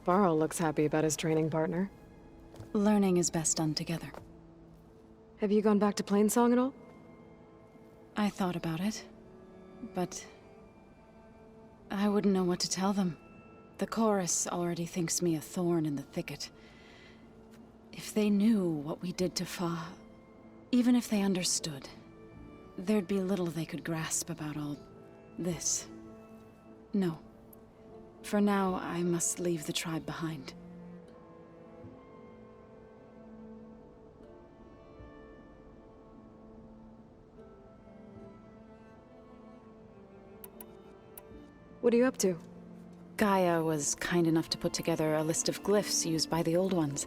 Varl looks happy about his training partner. Learning is best done together. Have you gone back to Plainsong at all? I thought about it, but I wouldn't know what to tell them. The chorus already thinks me a thorn in the thicket. If they knew what we did to Fa, even if they understood, there'd be little they could grasp about all this. No. For now, I must leave the tribe behind. What are you up to? Gaia was kind enough to put together a list of glyphs used by the Old Ones.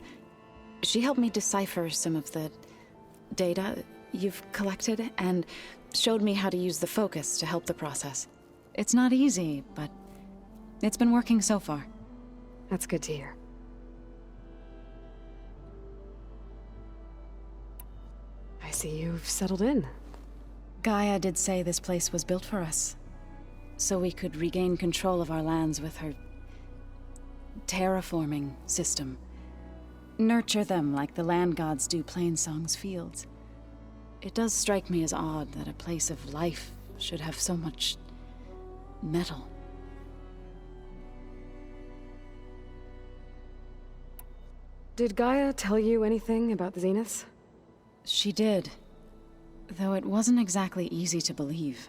She helped me decipher some of the data you've collected, and showed me how to use the focus to help the process. It's not easy, but it's been working so far. That's good to hear. I see you've settled in. Gaia did say this place was built for us, so we could regain control of our lands with her terraforming system. Nurture them like the land gods do Plainsong's fields. It does strike me as odd that a place of life should have so much metal. Did Gaia tell you anything about the Zeniths? She did, though it wasn't exactly easy to believe.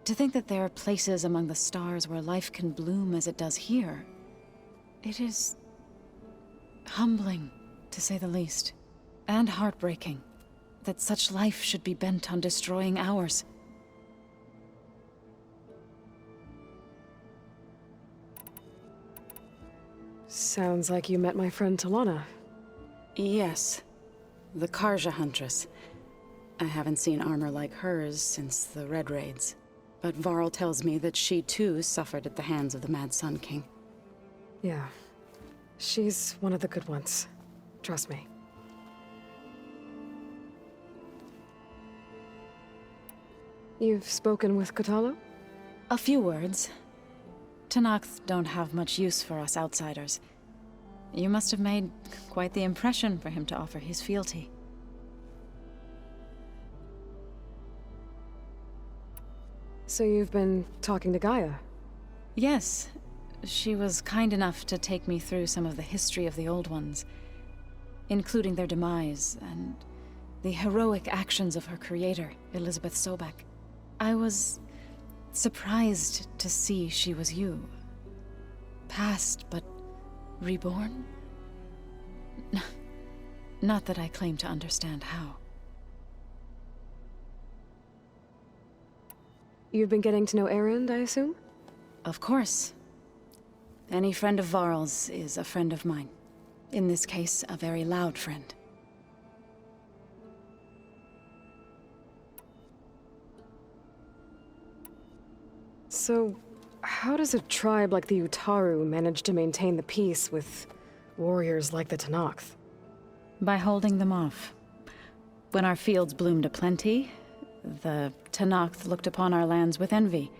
To think that there are places among the stars where life can bloom as it does here, it is humbling, to say the least, and heartbreaking that such life should be bent on destroying ours. Sounds like you met my friend Talana. Yes, the Karja Huntress. I haven't seen armor like hers since the Red Raids, but Varl tells me that she too suffered at the hands of the Mad Sun King. Yeah. She's one of the good ones. Trust me. You've spoken with Kotallo? A few words. Tenakth don't have much use for us outsiders. You must have made quite the impression for him to offer his fealty. So you've been talking to Gaia? Yes. She was kind enough to take me through some of the history of the Old Ones, including their demise and the heroic actions of her creator, Elizabeth Sobek. I was surprised to see she was you. Past, but reborn? Not that I claim to understand how. You've been getting to know Erend, I assume? Of course. Any friend of Varl's is a friend of mine. In this case, a very loud friend. So, how does a tribe like the Utaru manage to maintain the peace with warriors like the Tenakth? By holding them off. When our fields bloomed aplenty, the Tenakth looked upon our lands with envy.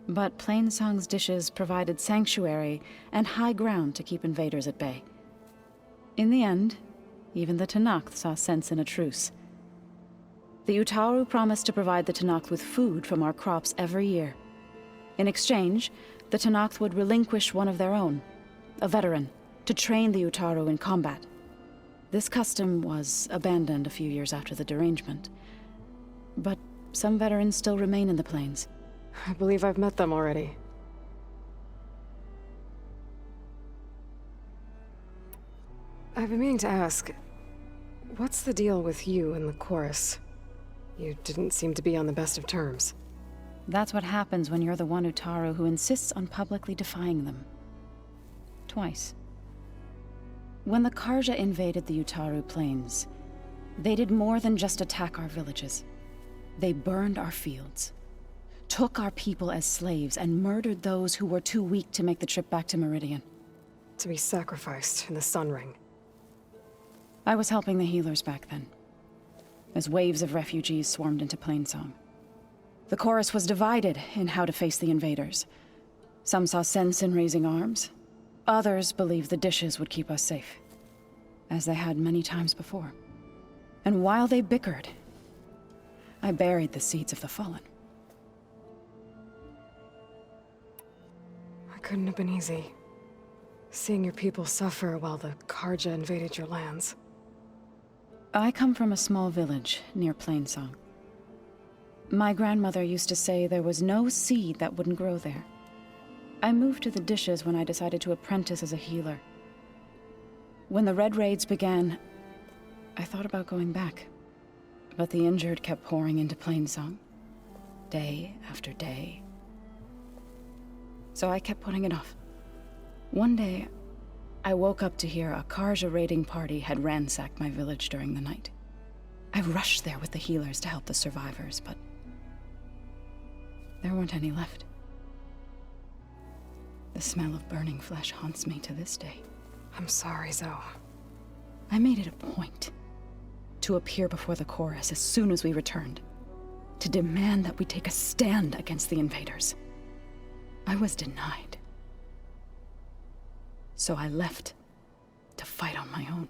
But Plainsong's dishes provided sanctuary and high ground to keep invaders at bay. In the end, even the Tenakth saw sense in a truce. The Utaru promised to provide the Tenakth with food from our crops every year. In exchange, the Tenakth would relinquish one of their own, a veteran, to train the Utaru in combat. This custom was abandoned a few years after the derangement. But some veterans still remain in the plains. I believe I've met them already. I've been meaning to ask, what's the deal with you and the chorus? You didn't seem to be on the best of terms. That's what happens when you're the one Utaru who insists on publicly defying them. Twice. When the Karja invaded the Utaru plains, they did more than just attack our villages. They burned our fields, took our people as slaves, and murdered those who were too weak to make the trip back to Meridian. To be sacrificed in the Sun Ring. I was helping the healers back then, as waves of refugees swarmed into Plainsong. The chorus was divided in how to face the invaders. Some saw sense in raising arms. Others believed the dishes would keep us safe, as they had many times before. And while they bickered, I buried the seeds of the Fallen. It couldn't have been easy. Seeing your people suffer while the Karja invaded your lands. I come from a small village near Plainsong. My grandmother used to say there was no seed that wouldn't grow there. I moved to the dishes when I decided to apprentice as a healer. When the Red Raids began, I thought about going back. But the injured kept pouring into Plainsong, day after day. So I kept putting it off. One day, I woke up to hear a Karja raiding party had ransacked my village during the night. I rushed there with the healers to help the survivors, but there weren't any left. The smell of burning flesh haunts me to this day. I'm sorry, Zoe. I made it a point to appear before the chorus as soon as we returned, to demand that we take a stand against the invaders. I was denied. So I left to fight on my own.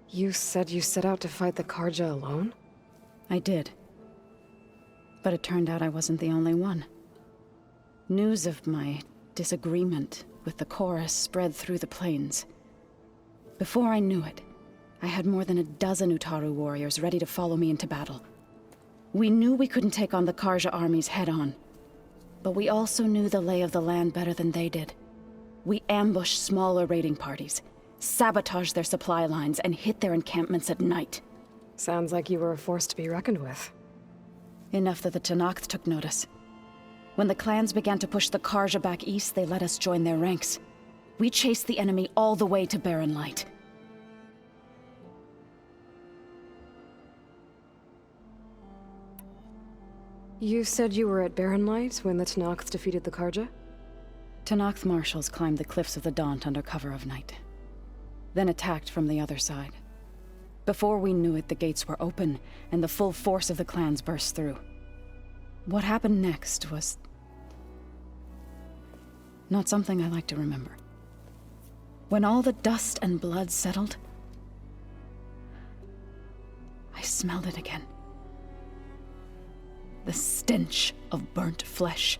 You said you set out to fight the Karja alone? I did. But it turned out I wasn't the only one. News of my disagreement with the chorus spread through the plains. Before I knew it, I had more than a dozen Utaru warriors ready to follow me into battle. We knew we couldn't take on the Karja armies head-on, but we also knew the lay of the land better than they did. We ambushed smaller raiding parties, sabotaged their supply lines, and hit their encampments at night. Sounds like you were a force to be reckoned with. Enough that the Tenakth took notice. When the clans began to push the Karja back east, they let us join their ranks. We chased the enemy all the way to Barren Light. You said you were at Barren Light when the Tenakth defeated the Karja? Tenakth marshals climbed the cliffs of the Daunt under cover of night, then attacked from the other side. Before we knew it, the gates were open, and the full force of the clans burst through. What happened next was not something I like to remember. When all the dust and blood settled, I smelled it again. The stench of burnt flesh.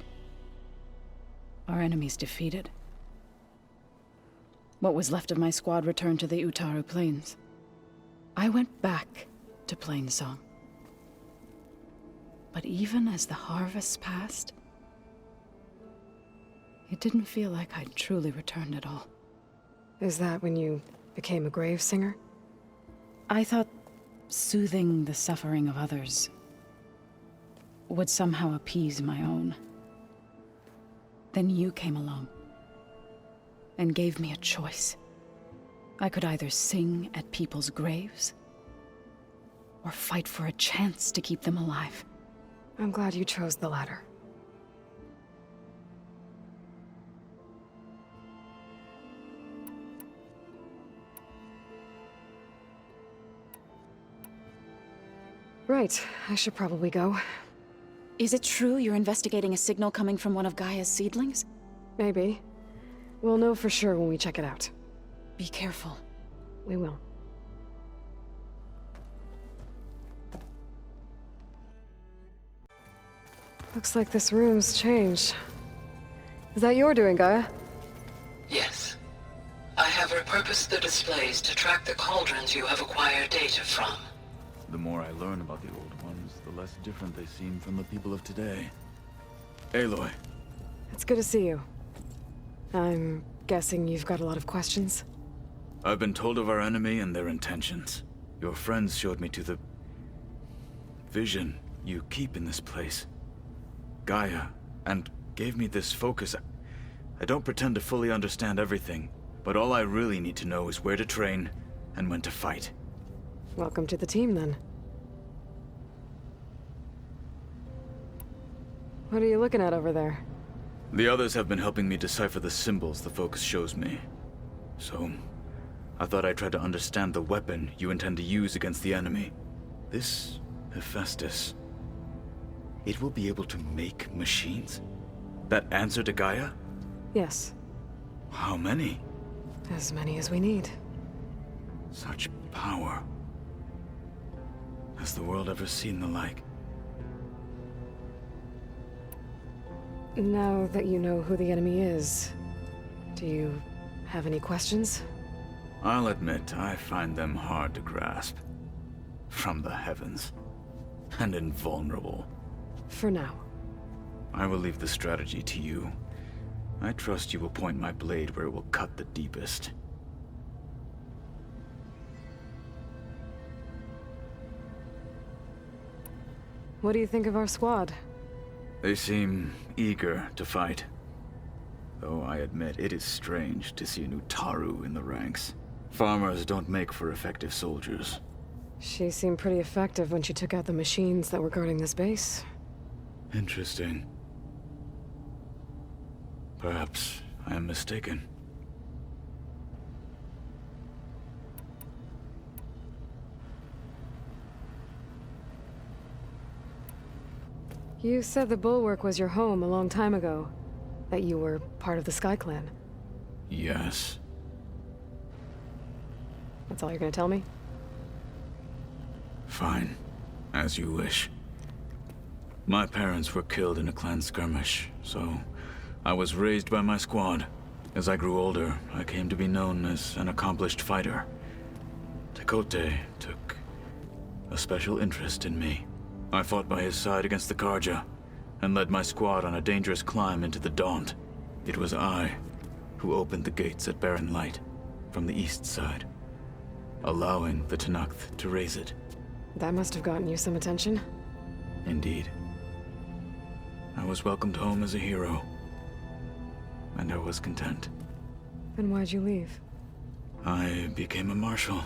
Our enemies defeated. What was left of my squad returned to the Utaru Plains. I went back to Plainsong. But even as the harvests passed, it didn't feel like I'd truly returned at all. Is that when you became a grave singer? I thought soothing the suffering of others would somehow appease my own. Then you came along and gave me a choice. I could either sing at people's graves or fight for a chance to keep them alive. I'm glad you chose the latter. Right, I should probably go. Is it true you're investigating a signal coming from one of Gaia's seedlings? Maybe. We'll know for sure when we check it out. Be careful. We will. Looks like this room's changed. Is that your doing, Gaia? Yes. I have repurposed the displays to track the cauldrons you have acquired data from. The more I learn about the old ones, the less different they seem from the people of today. Aloy. It's good to see you. I'm guessing you've got a lot of questions? I've been told of our enemy and their intentions. Your friends showed me to the vision you keep in this place. Gaia, and gave me this focus. I don't pretend to fully understand everything, but all I really need to know is where to train and when to fight. Welcome to the team, then. What are you looking at over there? The others have been helping me decipher the symbols the focus shows me. So, I thought I'd try to understand the weapon you intend to use against the enemy. This Hephaestus. It will be able to make machines? That answer to Gaia? Yes, How many? as many as we need. Such power. Has the world ever seen the like? Now that you know who the enemy is, do you have any questions? I'll admit, I find them hard to grasp. From the heavens. And invulnerable. For now. I will leave the strategy to you. I trust you will point my blade where it will cut the deepest. What do you think of our squad? They seem eager to fight. Though I admit it is strange to see a new Taru in the ranks. Farmers don't make for effective soldiers. She seemed pretty effective when she took out the machines that were guarding this base. Interesting. Perhaps I am mistaken. You said the Bulwark was your home a long time ago. That you were part of the Sky Clan. Yes. That's all you're gonna tell me? Fine. As you wish. My parents were killed in a clan skirmish, so I was raised by my squad. As I grew older, I came to be known as an accomplished fighter. Tekote took a special interest in me. I fought by his side against the Karja, and led my squad on a dangerous climb into the Daunt. It was I who opened the gates at Barren Light, from the east side, allowing the Tenakth to raise it. That must have gotten you some attention. Indeed. I was welcomed home as a hero, and I was content. Then why'd you leave? I became a marshal.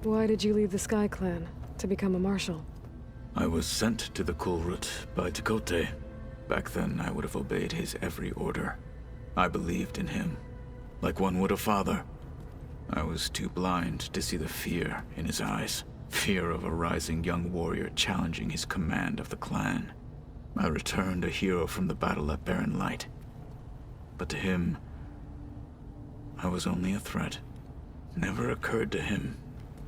Why did you leave the Sky Clan to become a marshal? I was sent to the Kulrut by Tekote. Back then, I would have obeyed his every order. I believed in him, like one would a father. I was too blind to see the fear in his eyes. Fear of a rising young warrior challenging his command of the clan. I returned a hero from the battle at Barren Light. But to him, I was only a threat. Never occurred to him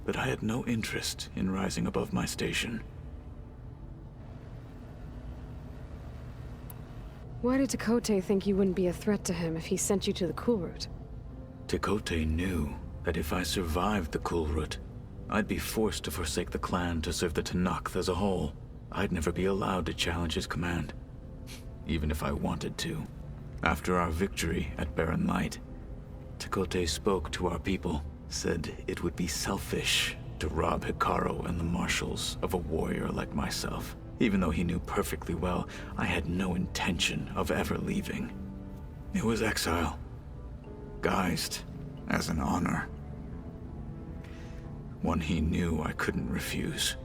that I had no interest in rising above my station. Why did Tekote think you wouldn't be a threat to him if he sent you to the Kulrut? Tekote knew that if I survived the Kulrut, I'd be forced to forsake the clan to serve the Tenakth as a whole. I'd never be allowed to challenge his command, even if I wanted to. After our victory at Barren Light, Tekote spoke to our people, said it would be selfish to rob Hikaru and the marshals of a warrior like myself, even though he knew perfectly well I had no intention of ever leaving. It was exile, guised as an honor. One he knew I couldn't refuse.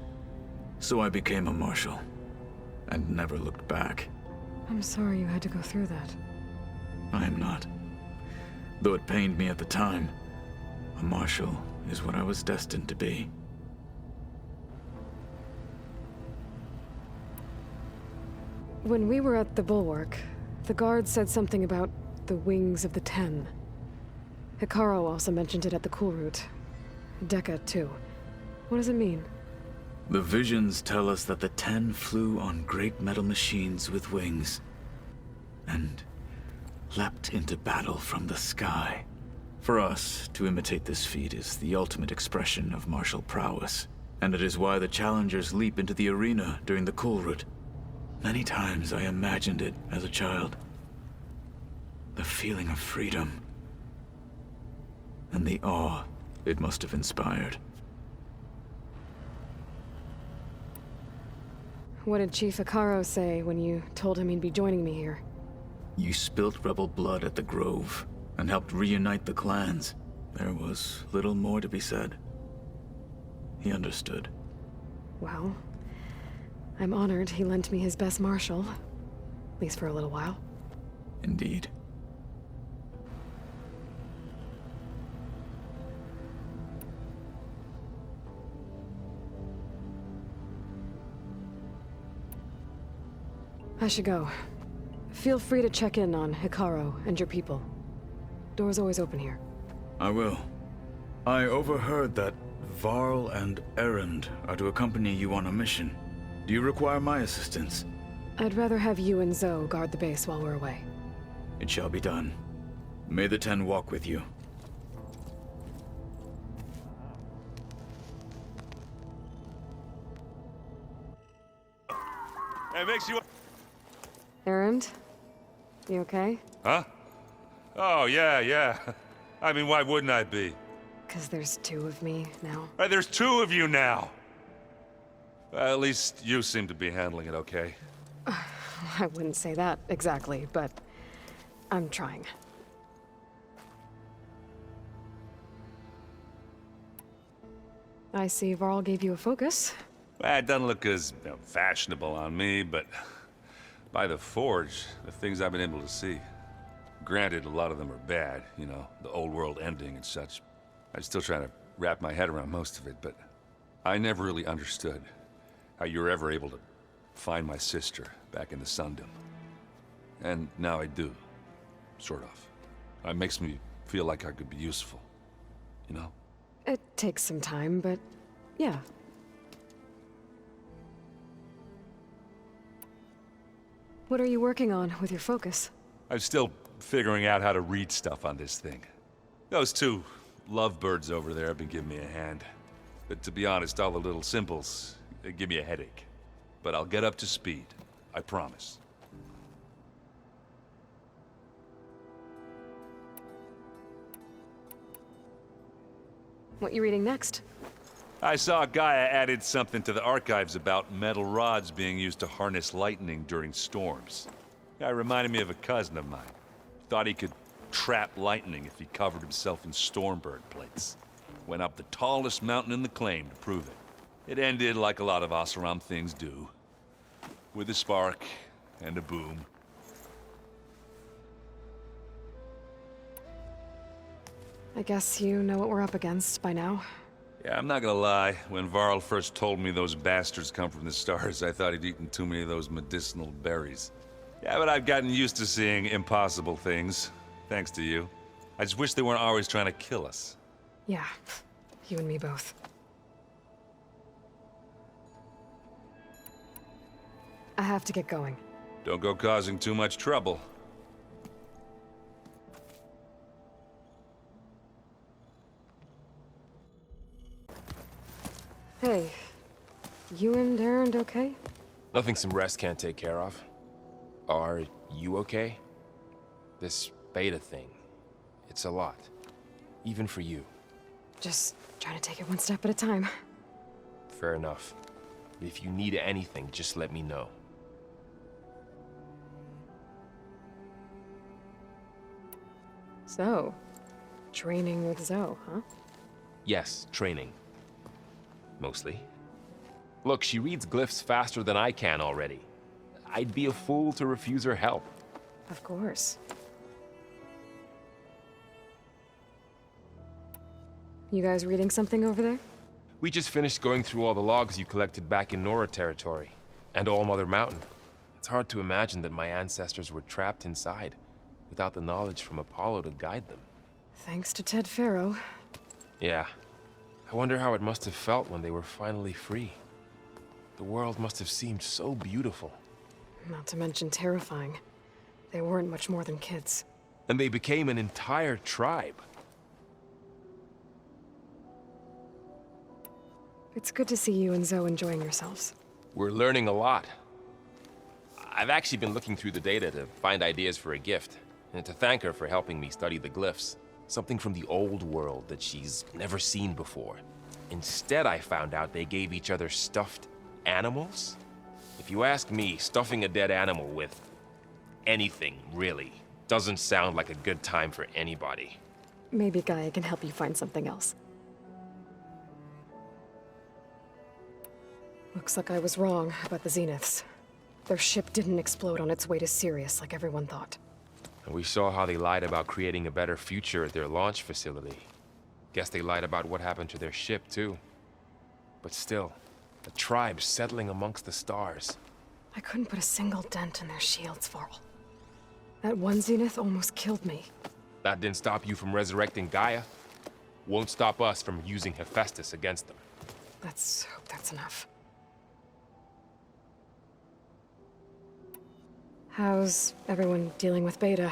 So I became a marshal, and never looked back. I'm sorry you had to go through that. I am not. Though it pained me at the time, a marshal is what I was destined to be. When we were at the Bulwark, the guard said something about the Wings of the Ten. Hikaru also mentioned it at the Kulrut. Dekka, too. What does it mean? The visions tell us that the Ten flew on great metal machines with wings, and leapt into battle from the sky. For us, to imitate this feat is the ultimate expression of martial prowess, and it is why the challengers leap into the arena during the Kulrut. Many times I imagined it as a child. The feeling of freedom, and the awe it must have inspired. What did Chief Hikaru say when you told him he'd be joining me here? You spilt rebel blood at the Grove, and helped reunite the clans. There was little more to be said. He understood. Well, I'm honored he lent me his best marshal. At least for a little while. Indeed. I should go. Feel free to check in on Hikaru and your people. Door's always open here. I will. I overheard that Varl and Erend are to accompany you on a mission. Do you require my assistance? I'd rather have you and Zoe guard the base while we're away. It shall be done. May the Ten walk with you. It makes you... Erend? You okay? Huh? Oh, yeah. I mean, why wouldn't I be? 'Cause there's two of me now. Right, there's two of you now! Well, at least you seem to be handling it okay. I wouldn't say that exactly, but I'm trying. I see Varl gave you a focus. Well, it doesn't look as fashionable on me, but by the Forge, the things I've been able to see. Granted, a lot of them are bad, you know, the old world ending and such. I'm still trying to wrap my head around most of it, but I never really understood how you were ever able to find my sister back in the Sundom. And now I do, sort of. It makes me feel like I could be useful, you know? It takes some time, but yeah. What are you working on with your focus? I'm still figuring out how to read stuff on this thing. Those two lovebirds over there have been giving me a hand. But to be honest, all the little symbols, they give me a headache. But I'll get up to speed, I promise. What you reading next? I saw Gaia added something to the archives about metal rods being used to harness lightning during storms. That reminded me of a cousin of mine. Thought he could trap lightning if he covered himself in Stormbird plates. Went up the tallest mountain in the claim to prove it. It ended like a lot of Oseram things do. With a spark and a boom. I guess you know what we're up against by now. Yeah, I'm not gonna lie. When Varl first told me those bastards come from the stars, I thought he'd eaten too many of those medicinal berries. Yeah, but I've gotten used to seeing impossible things, thanks to you. I just wish they weren't always trying to kill us. Yeah, you and me both. I have to get going. Don't go causing too much trouble. Hey, you and Erend okay? Nothing some rest can't take care of. Are you okay? This beta thing, it's a lot. Even for you. Just trying to take it one step at a time. Fair enough. If you need anything, just let me know. So, training with Zoe, huh? Yes, training. Mostly. Look, she reads glyphs faster than I can already. I'd be a fool to refuse her help. Of course. You guys reading something over there? We just finished going through all the logs you collected back in Nora territory, and All Mother Mountain. It's hard to imagine that my ancestors were trapped inside, without the knowledge from Apollo to guide them. Thanks to Ted Faro. Yeah. I wonder how it must have felt when they were finally free. The world must have seemed so beautiful. Not to mention terrifying. They weren't much more than kids. And they became an entire tribe. It's good to see you and Zoe enjoying yourselves. We're learning a lot. I've actually been looking through the data to find ideas for a gift, and to thank her for helping me study the glyphs. Something from the old world that she's never seen before. Instead, I found out they gave each other stuffed animals? If you ask me, stuffing a dead animal with anything, really, doesn't sound like a good time for anybody. Maybe Gaia can help you find something else. Looks like I was wrong about the Zeniths. Their ship didn't explode on its way to Sirius like everyone thought. And we saw how they lied about creating a better future at their launch facility. Guess they lied about what happened to their ship, too. But still, a tribe settling amongst the stars. I couldn't put a single dent in their shields, Varl. That one Zenith almost killed me. That didn't stop you from resurrecting Gaia. Won't stop us from using Hephaestus against them. Let's hope that's enough. How's everyone dealing with Beta?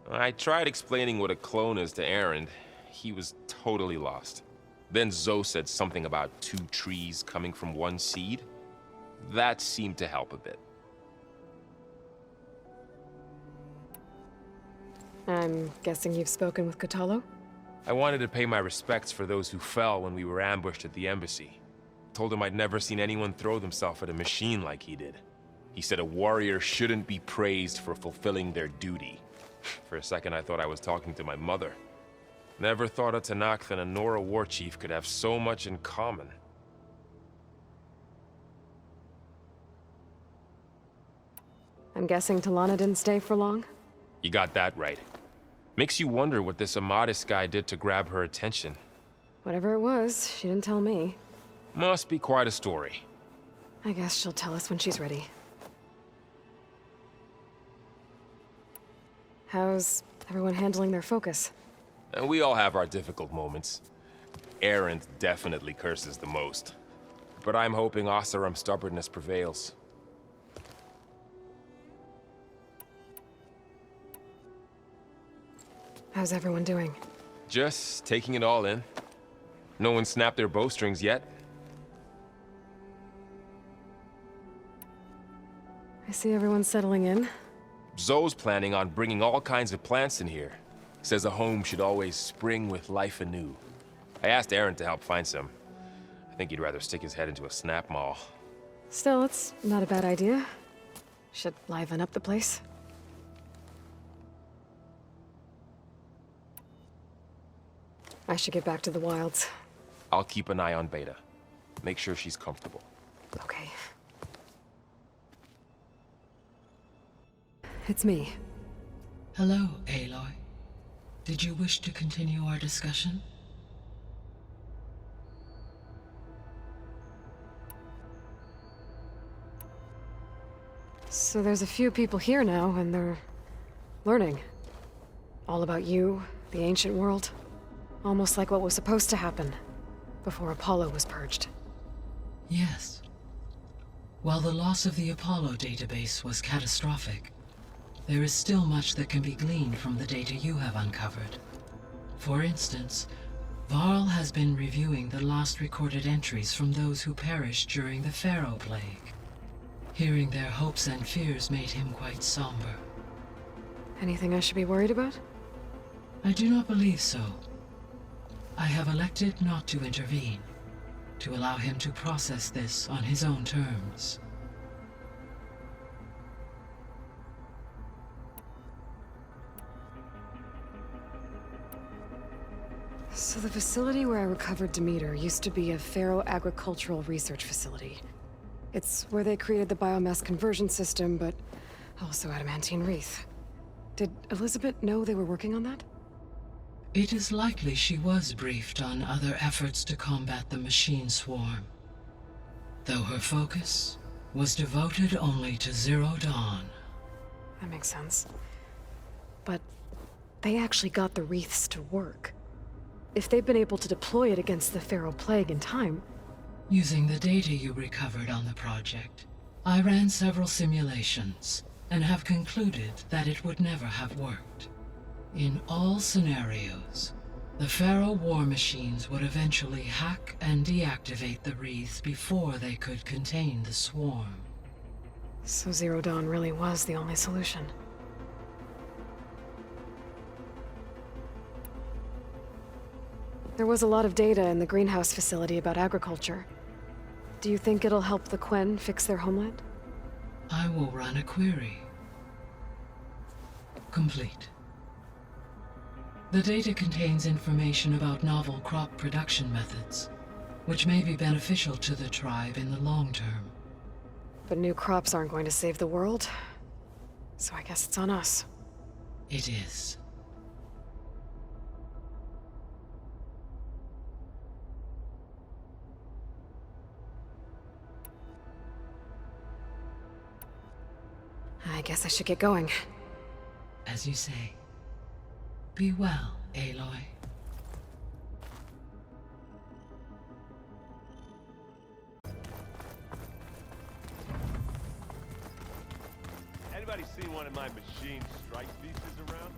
I tried explaining what a clone is to Aaron. He was totally lost. Then Zoe said something about 2 trees coming from 1 seed. That seemed to help a bit. I'm guessing you've spoken with Katalo? I wanted to pay my respects for those who fell when we were ambushed at the embassy. Told him I'd never seen anyone throw themselves at a machine like he did. He said a warrior shouldn't be praised for fulfilling their duty. For a second, I thought I was talking to my mother. Never thought a Tenakth and a Nora war chief could have so much in common. I'm guessing Talana didn't stay for long? You got that right. Makes you wonder what this Amadis guy did to grab her attention. Whatever it was, she didn't tell me. Must be quite a story. I guess she'll tell us when she's ready. How's everyone handling their focus? And we all have our difficult moments. Aaron definitely curses the most. But I'm hoping Oseram's stubbornness prevails. How's everyone doing? Just taking it all in. No one snapped their bowstrings yet. I see everyone settling in. Zoe's planning on bringing all kinds of plants in here. Says a home should always spring with life anew. I asked Aaron to help find some. I think he'd rather stick his head into a snap mall. Still, it's not a bad idea. Should liven up the place. I should get back to the wilds. I'll keep an eye on Beta. Make sure she's comfortable. Okay. It's me. Hello, Aloy. Did you wish to continue our discussion? So there's a few people here now, and they're learning. All about you, the ancient world. Almost like what was supposed to happen before Apollo was purged. Yes. While the loss of the Apollo database was catastrophic, there is still much that can be gleaned from the data you have uncovered. For instance, Varl has been reviewing the last recorded entries from those who perished during the Pharaoh Plague. Hearing their hopes and fears made him quite somber. Anything I should be worried about? I do not believe so. I have elected not to intervene, to allow him to process this on his own terms. So the facility where I recovered Demeter used to be a Pharaoh agricultural research facility. It's where they created the biomass conversion system, but also adamantine wreath. Did Elizabeth know they were working on that? It is likely she was briefed on other efforts to combat the machine swarm, though her focus was devoted only to Zero Dawn. That makes sense. But they actually got the wreaths to work. If they've been able to deploy it against the Pharaoh Plague in time... Using the data you recovered on the project, I ran several simulations and have concluded that it would never have worked. In all scenarios, the Pharaoh war machines would eventually hack and deactivate the wreaths before they could contain the swarm. So Zero Dawn really was the only solution. There was a lot of data in the greenhouse facility about agriculture. Do you think it'll help the Quen fix their homeland? I will run a query. Complete. The data contains information about novel crop production methods, which may be beneficial to the tribe in the long term. But new crops aren't going to save the world, so I guess it's on us. It is. I guess I should get going. As you say. Be well, Aloy. Anybody seen one of my machine strike pieces around?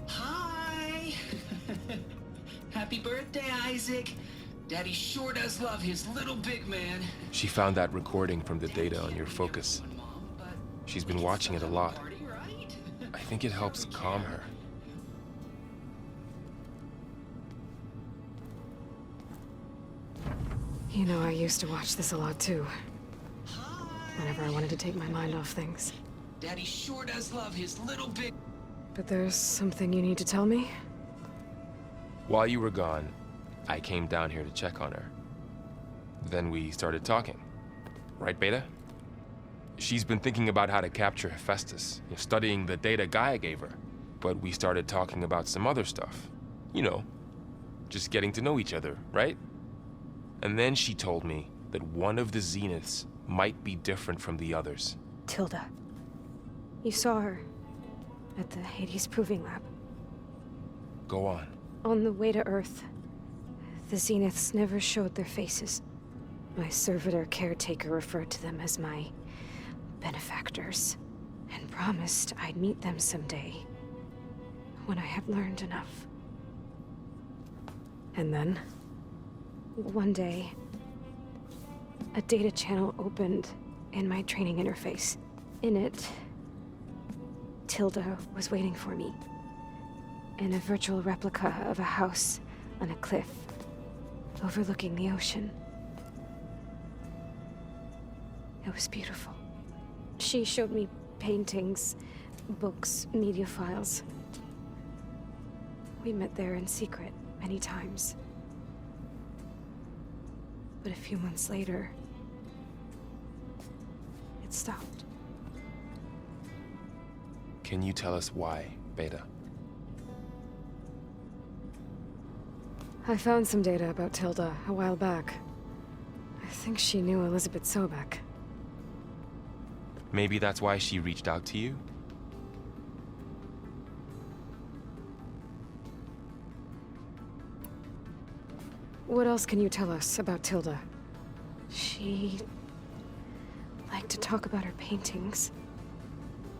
Hi! Happy birthday, Isaac. Daddy sure does love his little big man. She found that recording from the data on your focus. She's been watching it a lot. I think it helps calm her. You know, I used to watch this a lot too. Whenever I wanted to take my mind off things. Daddy sure does love his little big... But there's something you need to tell me? While you were gone, I came down here to check on her. Then we started talking. Right, Beta? She's been thinking about how to capture Hephaestus, studying the data Gaia gave her. But we started talking about some other stuff. You know, just getting to know each other, right? And then she told me that one of the Zeniths might be different from the others. Tilda. You saw her at the Hades Proving Lab. Go on. On the way to Earth, the Zeniths never showed their faces. My servitor caretaker referred to them as my benefactors, and promised I'd meet them someday, when I had learned enough. And then? One day, a data channel opened in my training interface. In it, Tilda was waiting for me, in a virtual replica of a house on a cliff, overlooking the ocean. It was beautiful. She showed me paintings, books, media files. We met there in secret many times. But a few months later, it stopped. Can you tell us why, Beta? I found some data about Tilda a while back. I think she knew Elizabeth Sobek. Maybe that's why she reached out to you? What else can you tell us about Tilda? She liked to talk about her paintings.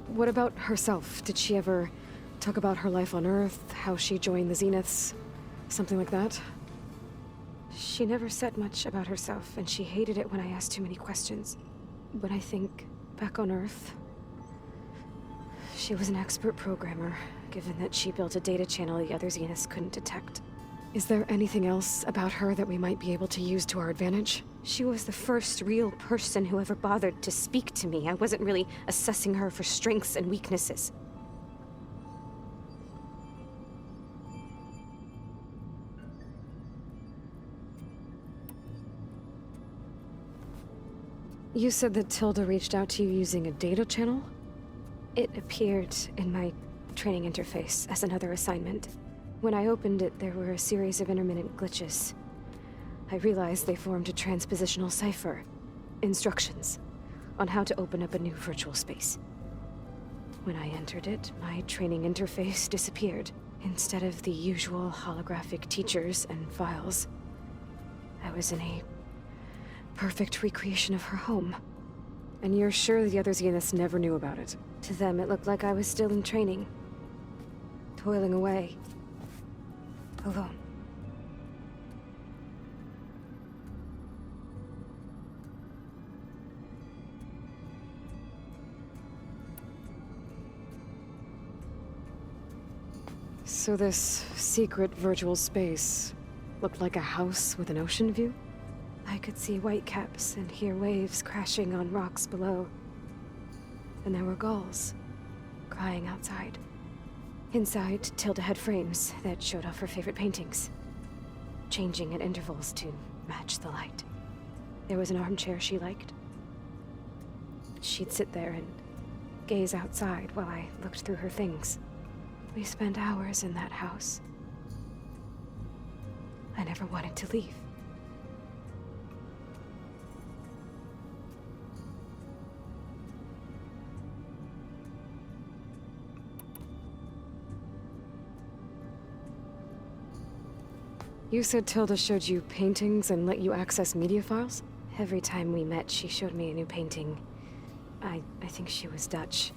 What about herself? Did she ever talk about her life on Earth, how she joined the Zeniths? Something like that? She never said much about herself, and she hated it when I asked too many questions. But I think, back on Earth, she was an expert programmer, given that she built a data channel the other Zeniths couldn't detect. Is there anything else about her that we might be able to use to our advantage? She was the first real person who ever bothered to speak to me. I wasn't really assessing her for strengths and weaknesses. You said that Tilda reached out to you using a data channel? It appeared in my training interface as another assignment. When I opened it, there were a series of intermittent glitches. I realized they formed a transpositional cipher. Instructions on how to open up a new virtual space. When I entered it, my training interface disappeared. Instead of the usual holographic teachers and files, I was in a perfect recreation of her home. And you're sure the other Zeniths never knew about it? To them, it looked like I was still in training. Toiling away. Alone. So this secret virtual space looked like a house with an ocean view? I could see whitecaps and hear waves crashing on rocks below. And there were gulls crying outside. Inside, Tilda had frames that showed off her favorite paintings, changing at intervals to match the light. There was an armchair she liked. She'd sit there and gaze outside while I looked through her things. We spent hours in that house. I never wanted to leave. You said Tilda showed you paintings and let you access media files? Every time we met, she showed me a new painting. I think she was Dutch.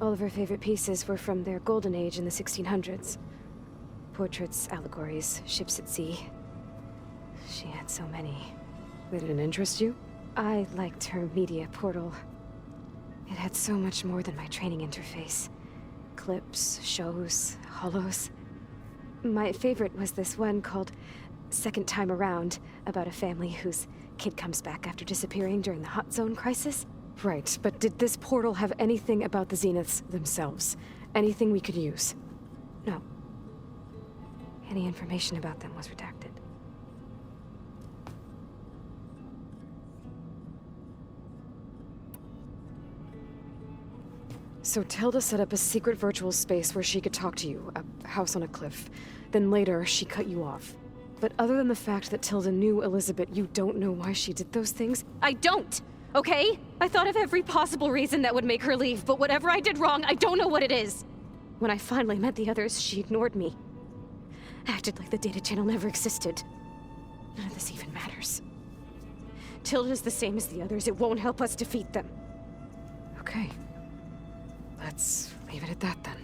All of her favorite pieces were from their golden age in the 1600s. Portraits, allegories, ships at sea. She had so many. They didn't interest you? I liked her media portal. It had so much more than my training interface. Clips, shows, holos. My favorite was this one called Second Time Around, about a family whose kid comes back after disappearing during the Hot Zone crisis. Right, but did this portal have anything about the Zeniths themselves? Anything we could use? No. Any information about them was redacted. So Tilda set up a secret virtual space where she could talk to you, a house on a cliff. Then later, she cut you off. But other than the fact that Tilda knew Elizabeth, you don't know why she did those things? I don't! Okay? I thought of every possible reason that would make her leave, but whatever I did wrong, I don't know what it is. When I finally met the others, she ignored me. Acted like the data channel never existed. None of this even matters. Tilda's the same as the others. It won't help us defeat them. Okay. Let's leave it at that then.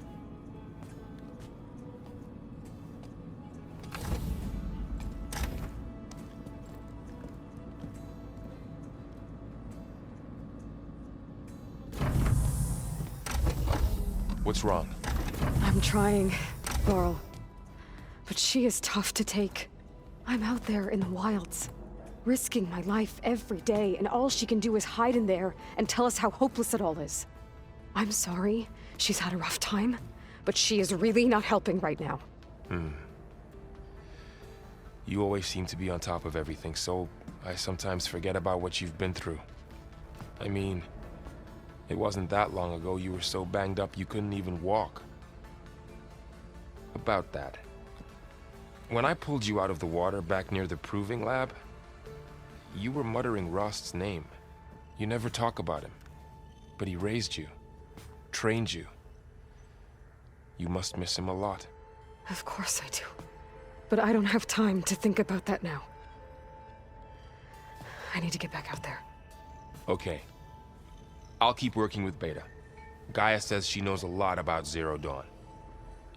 What's wrong? I'm trying, Varl. But she is tough to take. I'm out there in the wilds, risking my life every day, and all she can do is hide in there and tell us how hopeless it all is. I'm sorry, she's had a rough time, but she is really not helping right now. You always seem to be on top of everything, so I sometimes forget about what you've been through. I mean, it wasn't that long ago you were so banged up you couldn't even walk. About that. When I pulled you out of the water back near the proving lab, you were muttering Rost's name. You never talk about him, but he raised you, trained you. You must miss him a lot. Of course I do. But I don't have time to think about that now. I need to get back out there. Okay. I'll keep working with Beta. Gaia says she knows a lot about Zero Dawn.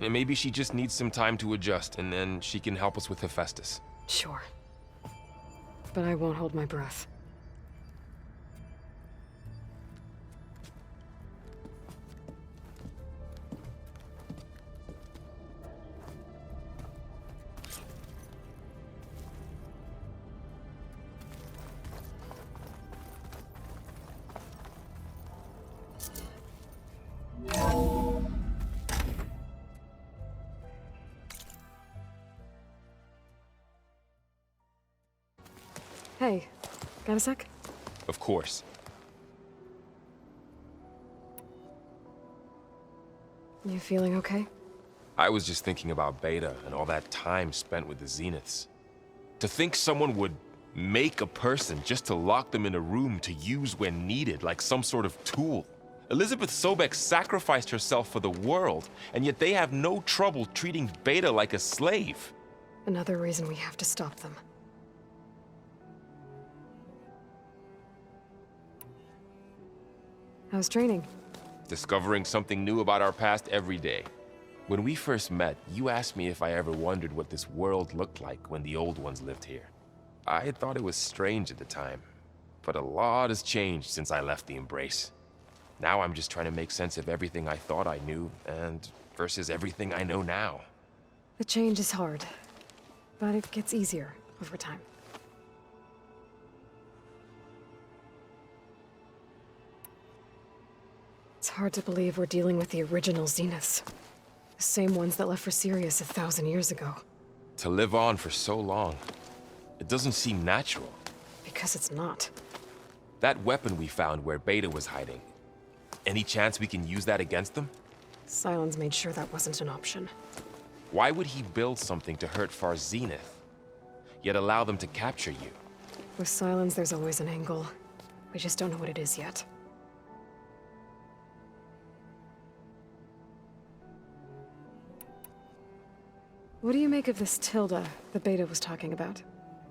And maybe she just needs some time to adjust, and then she can help us with Hephaestus. Sure. But I won't hold my breath. Hey, got a sec? Of course. You feeling okay? I was just thinking about Beta and all that time spent with the Zeniths. To think someone would make a person just to lock them in a room to use when needed, like some sort of tool. Elizabeth Sobek sacrificed herself for the world, and yet they have no trouble treating Beta like a slave. Another reason we have to stop them. How's training? Discovering something new about our past every day. When we first met, you asked me if I ever wondered what this world looked like when the old ones lived here. I had thought it was strange at the time, but a lot has changed since I left the Embrace. Now I'm just trying to make sense of everything I thought I knew, and versus everything I know now. The change is hard, but it gets easier over time. It's hard to believe we're dealing with the original Zeniths. The same ones that left for Sirius 1,000 years ago. To live on for so long, it doesn't seem natural. Because it's not. That weapon we found where Beta was hiding, Any chance we can use that against them? Sylens made sure that wasn't an option. Why would he build something to hurt Far's Zenith, yet allow them to capture you? With Sylens, there's always an angle. We just don't know what it is yet. What do you make of this Tilda the Beta was talking about?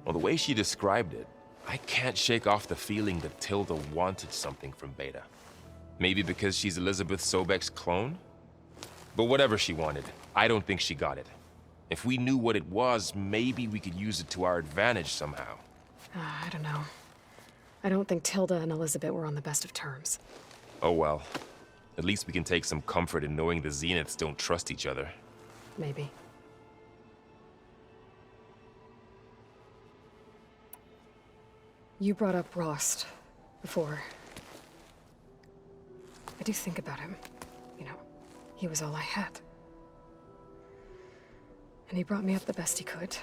Well, the way she described it, I can't shake off the feeling that Tilda wanted something from Beta. Maybe because she's Elizabeth Sobek's clone? But whatever she wanted, I don't think she got it. If we knew what it was, maybe we could use it to our advantage somehow. I don't know. I don't think Tilda and Elizabeth were on the best of terms. Oh well. At least we can take some comfort in knowing the Zeniths don't trust each other. Maybe. You brought up Rost before. I do think about him. You know, he was all I had. And he brought me up the best he could.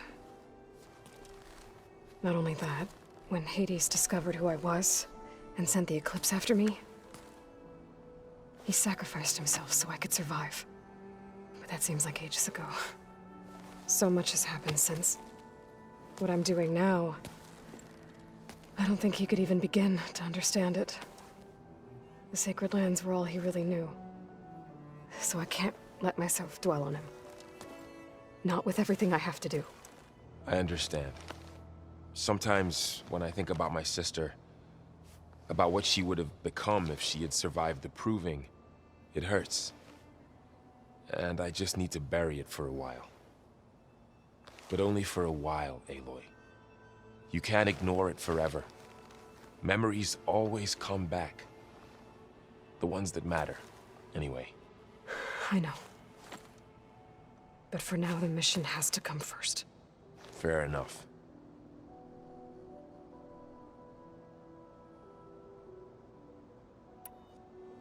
Not only that, when Hades discovered who I was and sent the Eclipse after me, he sacrificed himself so I could survive. But that seems like ages ago. So much has happened since. What I'm doing now, I don't think he could even begin to understand it. The Sacred Lands were all he really knew. So I can't let myself dwell on him. Not with everything I have to do. I understand. Sometimes, when I think about my sister, about what she would have become if she had survived the Proving, it hurts. And I just need to bury it for a while. But only for a while, Aloy. You can't ignore it forever. Memories always come back. The ones that matter, anyway. I know. But for now, the mission has to come first. Fair enough.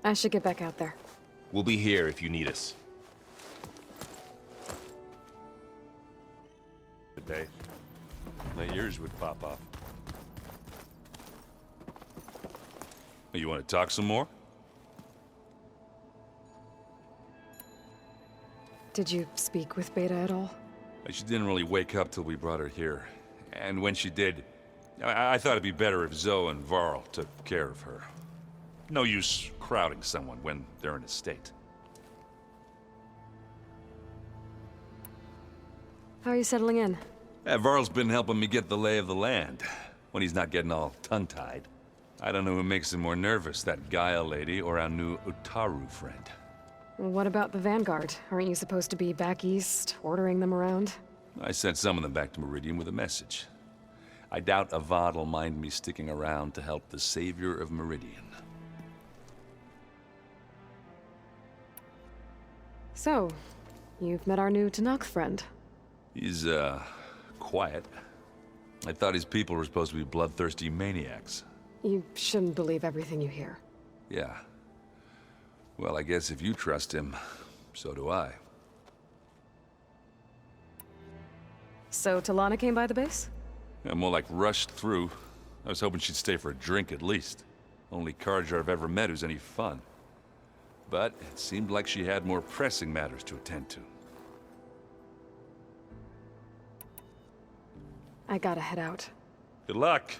I should get back out there. We'll be here if you need us. Today, that yours would pop off. You want to talk some more? Did you speak with Beta at all? She didn't really wake up till we brought her here. And when she did, I thought it'd be better if Zoe and Varl took care of her. No use crowding someone when they're in a state. How are you settling in? Varl's been helping me get the lay of the land, when he's not getting all tongue-tied. I don't know who makes him more nervous, that Gaia lady or our new Utaru friend. What about the Vanguard? Aren't you supposed to be back east, ordering them around? I sent some of them back to Meridian with a message. I doubt Avad will mind me sticking around to help the savior of Meridian. So, you've met our new Tanakh friend. He's, quiet. I thought his people were supposed to be bloodthirsty maniacs. You shouldn't believe everything you hear. Yeah. Well, I guess if you trust him, so do I. So, Talana came by the base? Yeah, more like rushed through. I was hoping she'd stay for a drink at least. Only Carja I've ever met who's any fun. But it seemed like she had more pressing matters to attend to. I gotta head out. Good luck.